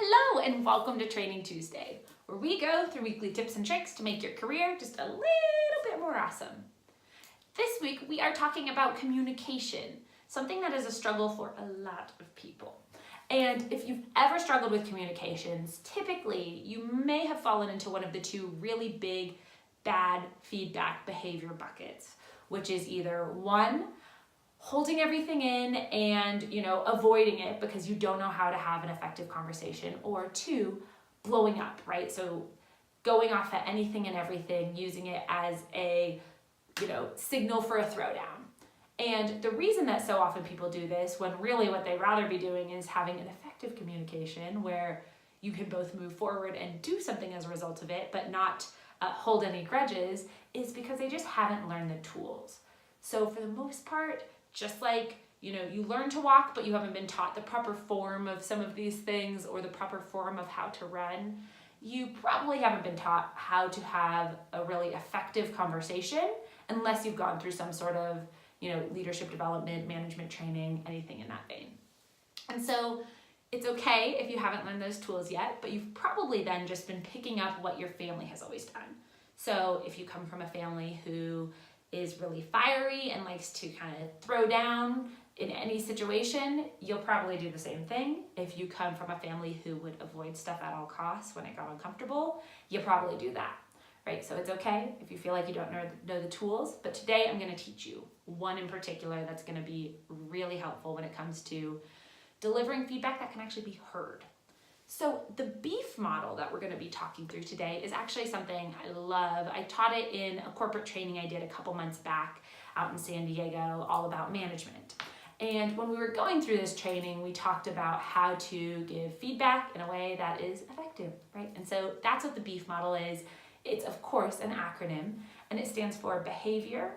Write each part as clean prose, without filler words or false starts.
Hello and welcome to Training Tuesday, where we go through weekly tips and tricks to make your career just a little bit more awesome. This week we are talking about communication, something that is a struggle for a lot of people. And if you've ever struggled with communications, typically you may have fallen into one of the two really big bad feedback behavior buckets, which is either one, holding everything in and avoiding it because you don't know how to have an effective conversation, or two, blowing up, right? So going off at anything and everything, using it as a signal for a throwdown. And the reason that so often people do this, when really what they'd rather be doing is having an effective communication where you can both move forward and do something as a result of it, but not hold any grudges, is because they just haven't learned the tools. So for the most part, just like, you learn to walk, but you haven't been taught the proper form of some of these things or the proper form of how to run, you probably haven't been taught how to have a really effective conversation unless you've gone through some sort of, leadership development, management training, anything in that vein. And so it's okay if you haven't learned those tools yet, but you've probably then just been picking up what your family has always done. So if you come from a family who is really fiery and likes to kind of throw down in any situation, you'll probably do the same thing. If you come from a family who would avoid stuff at all costs when it got uncomfortable, you probably do that, right? So it's okay if you feel like you don't know the tools, but today I'm going to teach you one in particular that's going to be really helpful when it comes to delivering feedback that can actually be heard. So the BEEF model that we're going to be talking through today is actually something I love. I taught it in a corporate training I did a couple months back out in San Diego, all about management. And when we were going through this training, we talked about how to give feedback in a way that is effective, right? And so that's what the BEEF model is. It's, of course, an acronym, and it stands for behavior,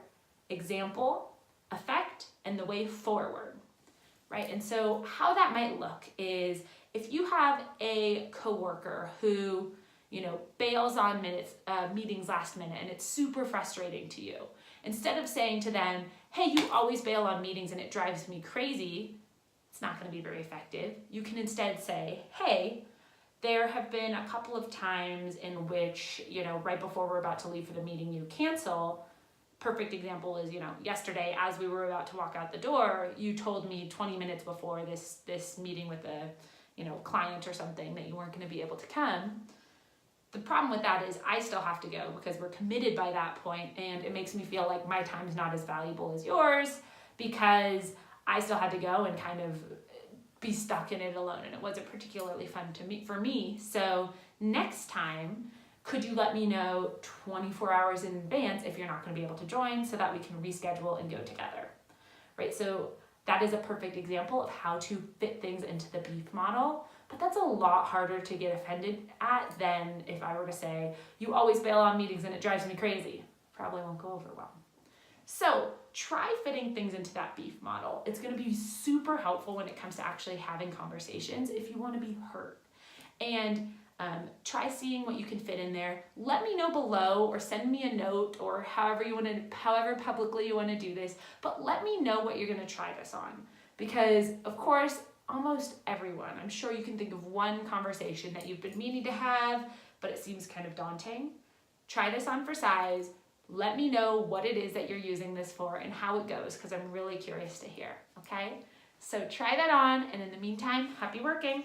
example, effect, and the way forward, right? And so how that might look is, if you have a coworker who, bails on meetings last minute and it's super frustrating to you, instead of saying to them, hey, you always bail on meetings and it drives me crazy, it's not going to be very effective. You can instead say, hey, there have been a couple of times in which, right before we're about to leave for the meeting, you cancel. Perfect example is, yesterday as we were about to walk out the door, you told me 20 minutes before this meeting with a client or something that you weren't going to be able to come. The problem with that is I still have to go because we're committed by that point, and it makes me feel like my time is not as valuable as yours because I still had to go and kind of be stuck in it alone, and it wasn't particularly fun for me. So next time, could you let me know 24 hours in advance if you're not going to be able to join so that we can reschedule and go together, right? So that is a perfect example of how to fit things into the BEEF model, but that's a lot harder to get offended at than if I were to say, you always bail on meetings and it drives me crazy. Probably won't go over well. So try fitting things into that BEEF model. It's going to be super helpful when it comes to actually having conversations if you want to be heard. And try seeing what you can fit in there. Let me know below, or send me a note, or however publicly you want to do this, but let me know what you're going to try this on. Because of course, almost everyone, I'm sure you can think of one conversation that you've been meaning to have, but it seems kind of daunting. Try this on for size. Let me know what it is that you're using this for and how it goes, because I'm really curious to hear, okay? So try that on, and in the meantime, happy working.